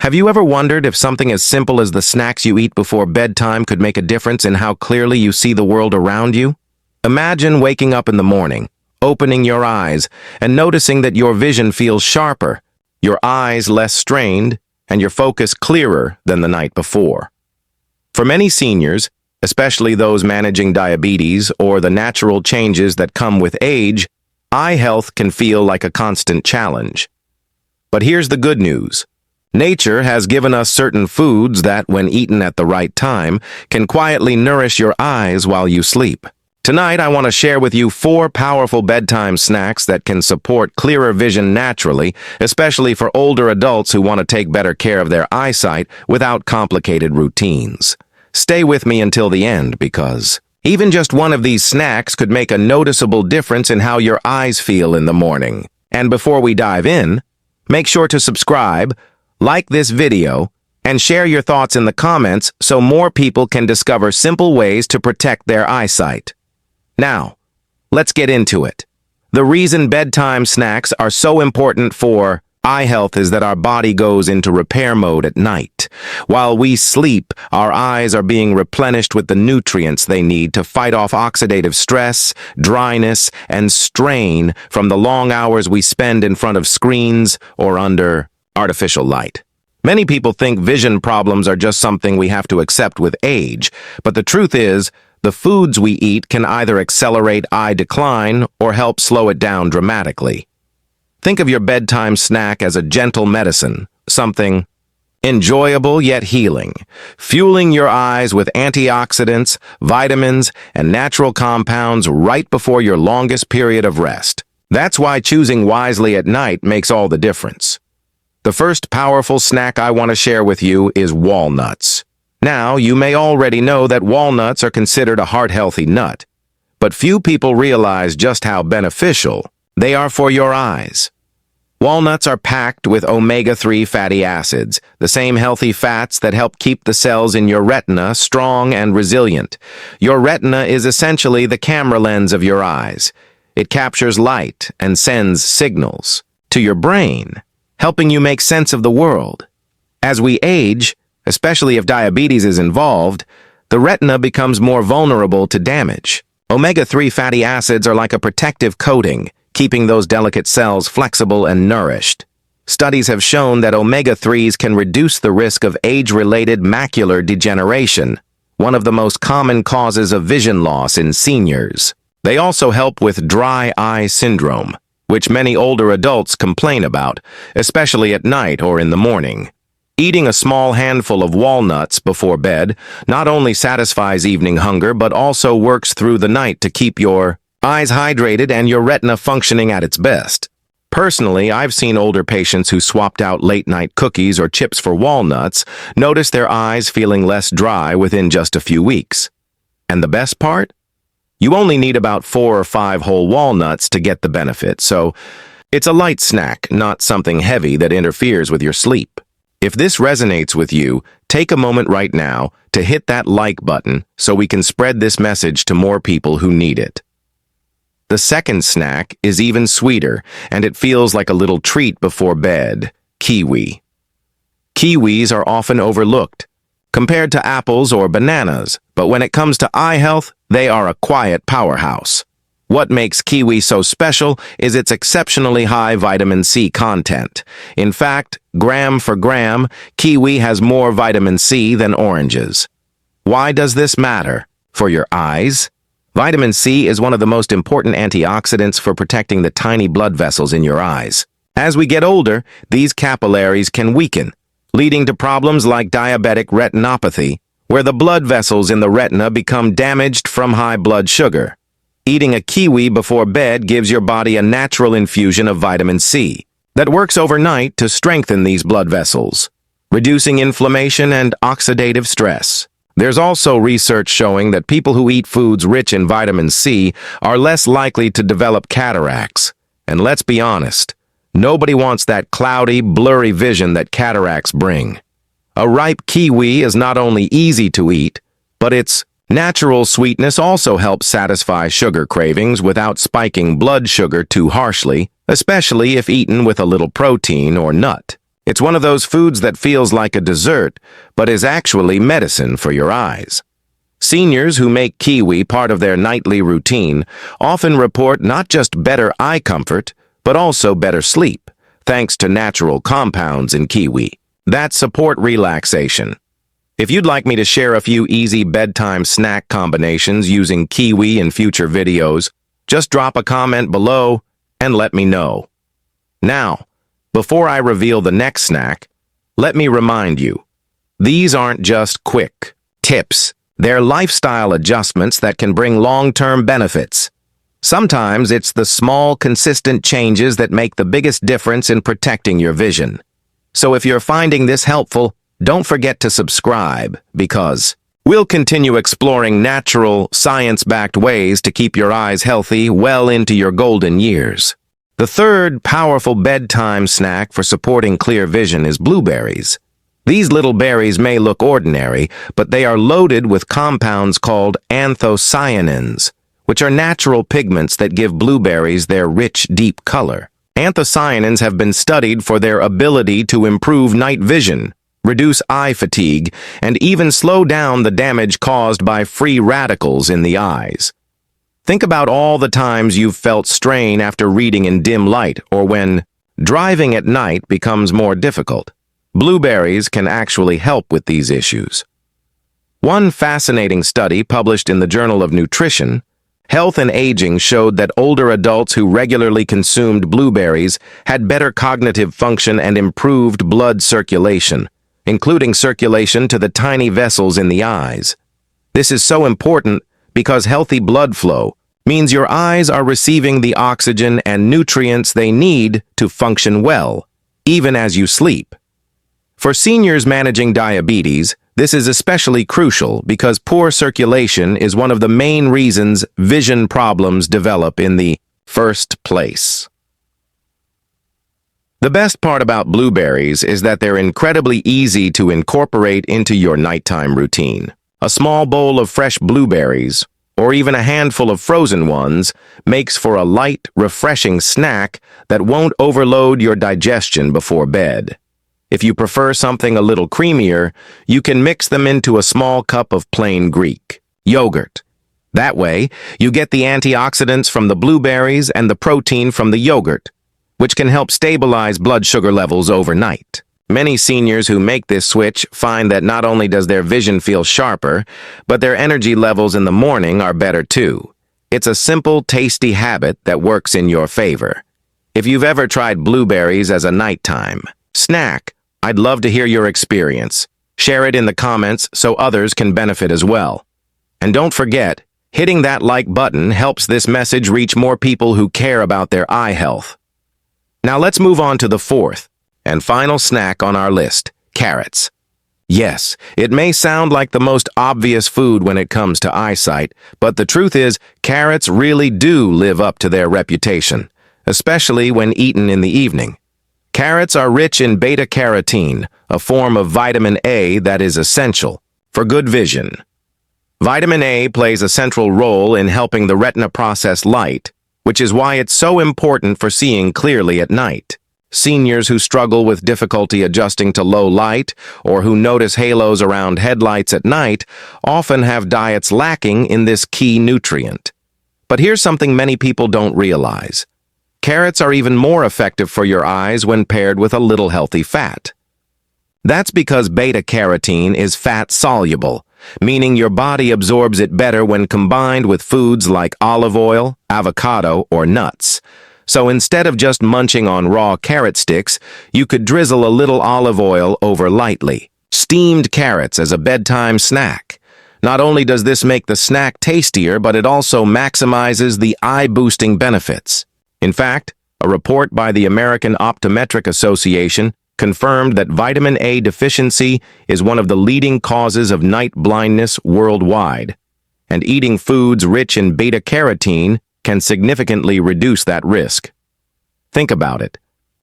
Have you ever wondered if something as simple as the snacks you eat before bedtime could make a difference in how clearly you see the world around you? Imagine waking up in the morning, opening your eyes, and noticing that your vision feels sharper, your eyes less strained, and your focus clearer than the night before. For many seniors, especially those managing diabetes or the natural changes that come with age, eye health can feel like a constant challenge. But here's the good news. Nature has given us certain foods that, when eaten at the right time, can quietly nourish your eyes while you sleep. Tonight, I want to share with you 4 powerful bedtime snacks that can support clearer vision naturally, especially for older adults who want to take better care of their eyesight without complicated routines. Stay with me until the end because even just one of these snacks could make a noticeable difference in how your eyes feel in the morning. And before we dive in, make sure to subscribe, like this video, and share your thoughts in the comments so more people can discover simple ways to protect their eyesight. Now, let's get into it. The reason bedtime snacks are so important for eye health is that our body goes into repair mode at night. While we sleep, our eyes are being replenished with the nutrients they need to fight off oxidative stress, dryness, and strain from the long hours we spend in front of screens or under artificial light. Many people think vision problems are just something we have to accept with age, but the truth is, the foods we eat can either accelerate eye decline or help slow it down dramatically. Think of your bedtime snack as a gentle medicine, something enjoyable yet healing, fueling your eyes with antioxidants, vitamins, and natural compounds right before your longest period of rest. That's why choosing wisely at night makes all the difference. The first powerful snack I want to share with you is walnuts. Now, you may already know that walnuts are considered a heart-healthy nut, but few people realize just how beneficial they are for your eyes. Walnuts are packed with omega-3 fatty acids, the same healthy fats that help keep the cells in your retina strong and resilient. Your retina is essentially the camera lens of your eyes. It captures light and sends signals to your brain, helping you make sense of the world. As we age, especially if diabetes is involved, the retina becomes more vulnerable to damage. Omega-3 fatty acids are like a protective coating, keeping those delicate cells flexible and nourished. Studies have shown that omega-3s can reduce the risk of age-related macular degeneration, one of the most common causes of vision loss in seniors. They also help with dry eye syndrome, which many older adults complain about, especially at night or in the morning. Eating a small handful of walnuts before bed not only satisfies evening hunger but also works through the night to keep your eyes hydrated and your retina functioning at its best. Personally, I've seen older patients who swapped out late-night cookies or chips for walnuts notice their eyes feeling less dry within just a few weeks. And the best part? You only need about 4 or 5 whole walnuts to get the benefit, so it's a light snack, not something heavy that interferes with your sleep. If this resonates with you, take a moment right now to hit that like button so we can spread this message to more people who need it. The second snack is even sweeter, and it feels like a little treat before bed: kiwi. Kiwis are often overlooked, compared to apples or bananas, but when it comes to eye health, they are a quiet powerhouse. What makes kiwi so special is its exceptionally high vitamin C content. In fact, gram for gram, kiwi has more vitamin C than oranges. Why does this matter? For your eyes? Vitamin C is one of the most important antioxidants for protecting the tiny blood vessels in your eyes. As we get older, these capillaries can weaken, leading to problems like diabetic retinopathy, where the blood vessels in the retina become damaged from high blood sugar. Eating a kiwi before bed gives your body a natural infusion of vitamin C that works overnight to strengthen these blood vessels, reducing inflammation and oxidative stress. There's also research showing that people who eat foods rich in vitamin C are less likely to develop cataracts. And let's be honest, nobody wants that cloudy, blurry vision that cataracts bring. A ripe kiwi is not only easy to eat, but its natural sweetness also helps satisfy sugar cravings without spiking blood sugar too harshly, especially if eaten with a little protein or nut. It's one of those foods that feels like a dessert, but is actually medicine for your eyes. Seniors who make kiwi part of their nightly routine often report not just better eye comfort, but also better sleep, thanks to natural compounds in kiwi that support relaxation. If you'd like me to share a few easy bedtime snack combinations using kiwi in future videos, just drop a comment below and let me know. Now, before I reveal the next snack, let me remind you, these aren't just quick tips. They're lifestyle adjustments that can bring long-term benefits. Sometimes it's the small, consistent changes that make the biggest difference in protecting your vision. So if you're finding this helpful, don't forget to subscribe, because we'll continue exploring natural, science-backed ways to keep your eyes healthy well into your golden years. The third powerful bedtime snack for supporting clear vision is blueberries. These little berries may look ordinary, but they are loaded with compounds called anthocyanins, which are natural pigments that give blueberries their rich, deep color. Anthocyanins have been studied for their ability to improve night vision, reduce eye fatigue, and even slow down the damage caused by free radicals in the eyes. Think about all the times you've felt strain after reading in dim light or when driving at night becomes more difficult. Blueberries can actually help with these issues. One fascinating study published in the Journal of Nutrition, Health and Aging showed that older adults who regularly consumed blueberries had better cognitive function and improved blood circulation, including circulation to the tiny vessels in the eyes. This is so important because healthy blood flow means your eyes are receiving the oxygen and nutrients they need to function well, even as you sleep. For seniors managing diabetes, this is especially crucial because poor circulation is one of the main reasons vision problems develop in the first place. The best part about blueberries is that they're incredibly easy to incorporate into your nighttime routine. A small bowl of fresh blueberries, or even a handful of frozen ones, makes for a light, refreshing snack that won't overload your digestion before bed. If you prefer something a little creamier, you can mix them into a small cup of plain Greek yogurt. That way, you get the antioxidants from the blueberries and the protein from the yogurt, which can help stabilize blood sugar levels overnight. Many seniors who make this switch find that not only does their vision feel sharper, but their energy levels in the morning are better too. It's a simple, tasty habit that works in your favor. If you've ever tried blueberries as a nighttime snack, I'd love to hear your experience. Share it in the comments so others can benefit as well. And don't forget, hitting that like button helps this message reach more people who care about their eye health. Now let's move on to the fourth and final snack on our list, carrots. Yes, it may sound like the most obvious food when it comes to eyesight, but the truth is, carrots really do live up to their reputation, especially when eaten in the evening. Carrots are rich in beta-carotene, a form of vitamin A that is essential for good vision. Vitamin A plays a central role in helping the retina process light, which is why it's so important for seeing clearly at night. Seniors who struggle with difficulty adjusting to low light or who notice halos around headlights at night often have diets lacking in this key nutrient. But here's something many people don't realize. Carrots are even more effective for your eyes when paired with a little healthy fat. That's because beta-carotene is fat-soluble, meaning your body absorbs it better when combined with foods like olive oil, avocado, or nuts. So instead of just munching on raw carrot sticks, you could drizzle a little olive oil over lightly. Steamed carrots as a bedtime snack. Not only does this make the snack tastier, but it also maximizes the eye-boosting benefits. In fact, a report by the American Optometric Association confirmed that vitamin A deficiency is one of the leading causes of night blindness worldwide, and eating foods rich in beta-carotene can significantly reduce that risk. Think about it.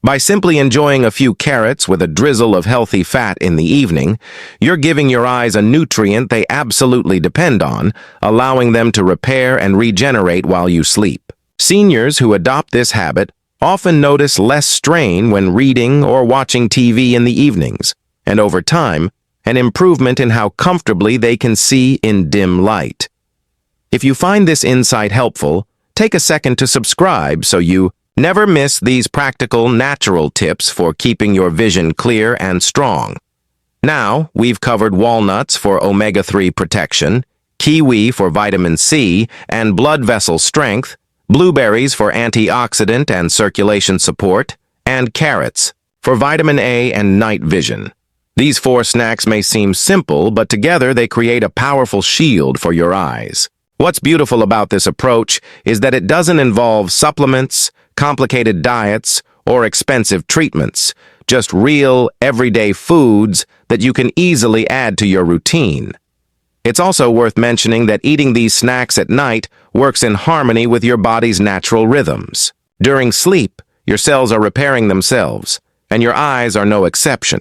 By simply enjoying a few carrots with a drizzle of healthy fat in the evening, you're giving your eyes a nutrient they absolutely depend on, allowing them to repair and regenerate while you sleep. Seniors who adopt this habit often notice less strain when reading or watching TV in the evenings, and over time, an improvement in how comfortably they can see in dim light. If you find this insight helpful, take a second to subscribe so you never miss these practical, natural tips for keeping your vision clear and strong. Now, we've covered walnuts for omega-3 protection, kiwi for vitamin C and blood vessel strength, blueberries for antioxidant and circulation support, and carrots for vitamin A and night vision. These 4 snacks may seem simple, but together they create a powerful shield for your eyes. What's beautiful about this approach is that it doesn't involve supplements, complicated diets, or expensive treatments, just real, everyday foods that you can easily add to your routine. It's also worth mentioning that eating these snacks at night works in harmony with your body's natural rhythms. During sleep, your cells are repairing themselves, and your eyes are no exception.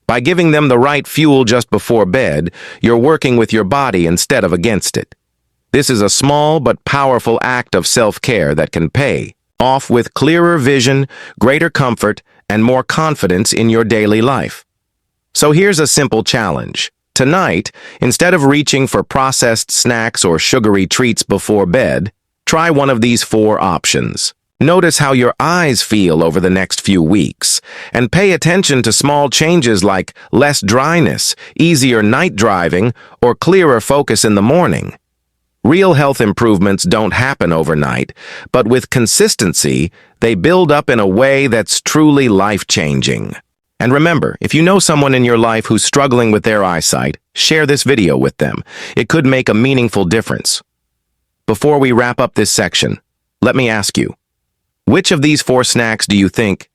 By giving them the right fuel just before bed, you're working with your body instead of against it. This is a small but powerful act of self-care that can pay off with clearer vision, greater comfort, and more confidence in your daily life. So here's a simple challenge. Tonight, instead of reaching for processed snacks or sugary treats before bed, try one of these 4 options. Notice how your eyes feel over the next few weeks, and pay attention to small changes like less dryness, easier night driving, or clearer focus in the morning. Real health improvements don't happen overnight, but with consistency, they build up in a way that's truly life-changing. And remember, if you know someone in your life who's struggling with their eyesight, share this video with them. It could make a meaningful difference. Before we wrap up this section, let me ask you, which of these 4 snacks do you think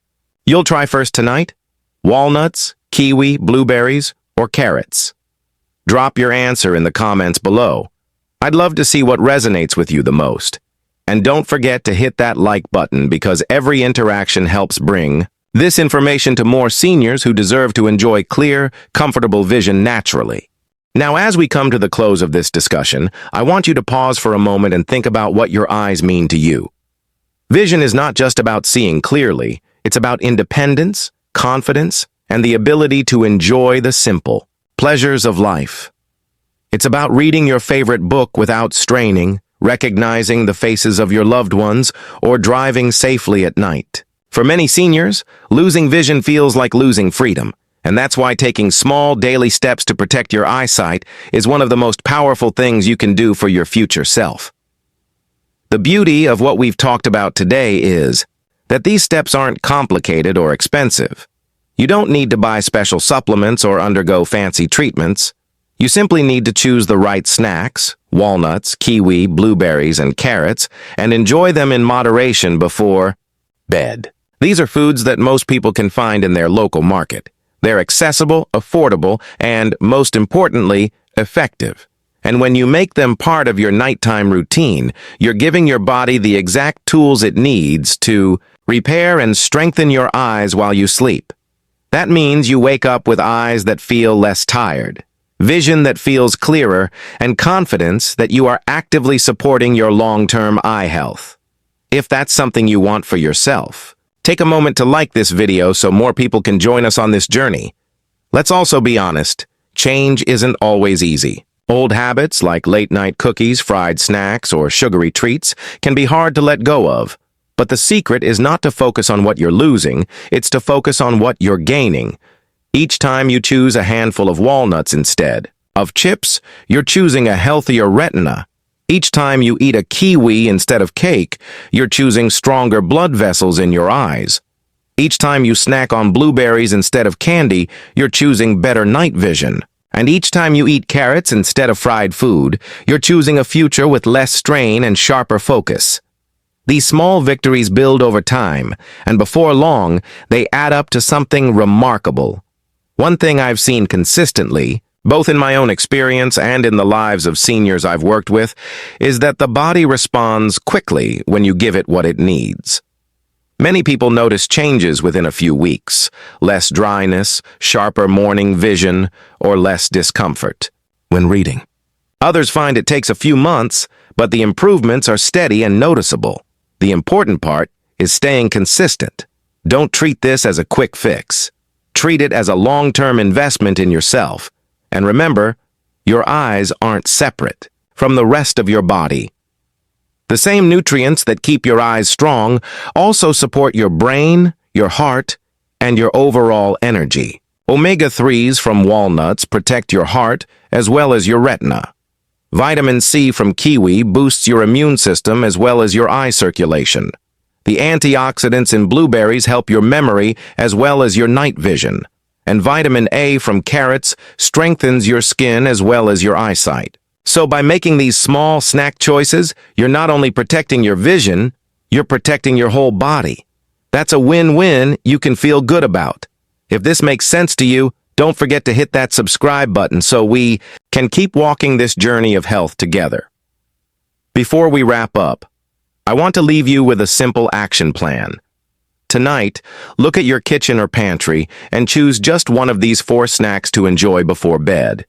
you'll try first tonight? Walnuts, kiwi, blueberries, or carrots? Drop your answer in the comments below. I'd love to see what resonates with you the most. And don't forget to hit that like button because every interaction helps bring this information to more seniors who deserve to enjoy clear, comfortable vision naturally. Now, as we come to the close of this discussion, I want you to pause for a moment and think about what your eyes mean to you. Vision is not just about seeing clearly, it's about independence, confidence, and the ability to enjoy the simple pleasures of life. It's about reading your favorite book without straining, recognizing the faces of your loved ones, or driving safely at night. For many seniors, losing vision feels like losing freedom, and that's why taking small daily steps to protect your eyesight is one of the most powerful things you can do for your future self. The beauty of what we've talked about today is that these steps aren't complicated or expensive. You don't need to buy special supplements or undergo fancy treatments. You simply need to choose the right snacks, walnuts, kiwi, blueberries, and carrots, and enjoy them in moderation before bed. These are foods that most people can find in their local market. They're accessible, affordable, and, most importantly, effective. And when you make them part of your nighttime routine, you're giving your body the exact tools it needs to repair and strengthen your eyes while you sleep. That means you wake up with eyes that feel less tired, vision that feels clearer, and confidence that you are actively supporting your long-term eye health. If that's something you want for yourself, take a moment to like this video so more people can join us on this journey. Let's also be honest, change isn't always easy. Old habits like late-night cookies, fried snacks, or sugary treats can be hard to let go of. But the secret is not to focus on what you're losing, it's to focus on what you're gaining. Each time you choose a handful of walnuts instead of chips, you're choosing a healthier retina. Each time you eat a kiwi instead of cake, you're choosing stronger blood vessels in your eyes. Each time you snack on blueberries instead of candy, you're choosing better night vision. And each time you eat carrots instead of fried food, you're choosing a future with less strain and sharper focus. These small victories build over time, and before long, they add up to something remarkable. One thing I've seen consistently, both in my own experience and in the lives of seniors I've worked with, is that the body responds quickly when you give it what it needs. Many people notice changes within a few weeks, less dryness, sharper morning vision, or less discomfort when reading. Others find it takes a few months, but the improvements are steady and noticeable. The important part is staying consistent. Don't treat this as a quick fix. Treat it as a long-term investment in yourself. And remember, your eyes aren't separate from the rest of your body. The same nutrients that keep your eyes strong also support your brain, your heart, and your overall energy. Omega-3s from walnuts protect your heart as well as your retina. Vitamin C from kiwi boosts your immune system as well as your eye circulation. The antioxidants in blueberries help your memory as well as your night vision. And vitamin A from carrots strengthens your skin as well as your eyesight. So by making these small snack choices, you're not only protecting your vision, you're protecting your whole body. That's a win-win you can feel good about. If this makes sense to you, don't forget to hit that subscribe button so we can keep walking this journey of health together. Before we wrap up, I want to leave you with a simple action plan. Tonight, look at your kitchen or pantry and choose just one of these 4 snacks to enjoy before bed.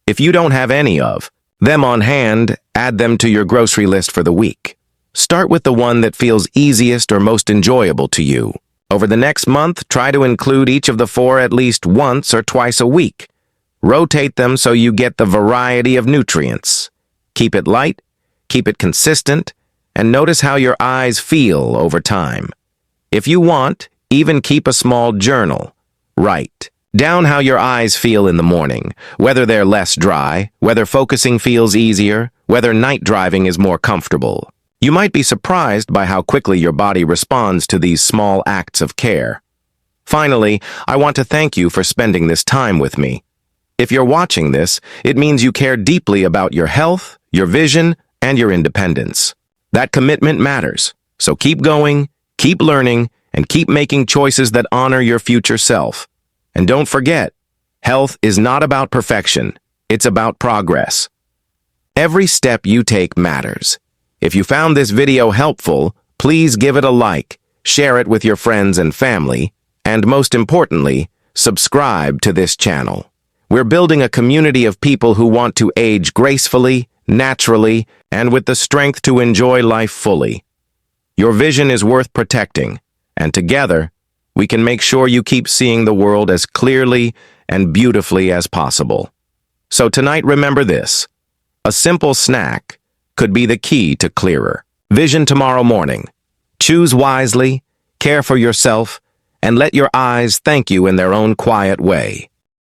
If you don't have any of them on hand, add them to your grocery list for the week. Start with the one that feels easiest or most enjoyable to you. Over the next month, try to include each of the 4 at least once or twice a week. Rotate them so you get the variety of nutrients. Keep it light, keep it consistent, and notice how your eyes feel over time. If you want, even keep a small journal. Write down how your eyes feel in the morning, whether they're less dry, whether focusing feels easier, whether night driving is more comfortable. You might be surprised by how quickly your body responds to these small acts of care. Finally, I want to thank you for spending this time with me. If you're watching this, it means you care deeply about your health, your vision, and your independence. That commitment matters. So keep going, keep learning, and keep making choices that honor your future self. And don't forget, health is not about perfection. It's about progress. Every step you take matters. If you found this video helpful, please give it a like, share it with your friends and family, and most importantly, subscribe to this channel. We're building a community of people who want to age gracefully, naturally, and with the strength to enjoy life fully. Your vision is worth protecting, and together, we can make sure you keep seeing the world as clearly and beautifully as possible. So tonight, remember this: a simple snack could be the key to clearer vision tomorrow morning. Choose wisely, care for yourself, and let your eyes thank you in their own quiet way.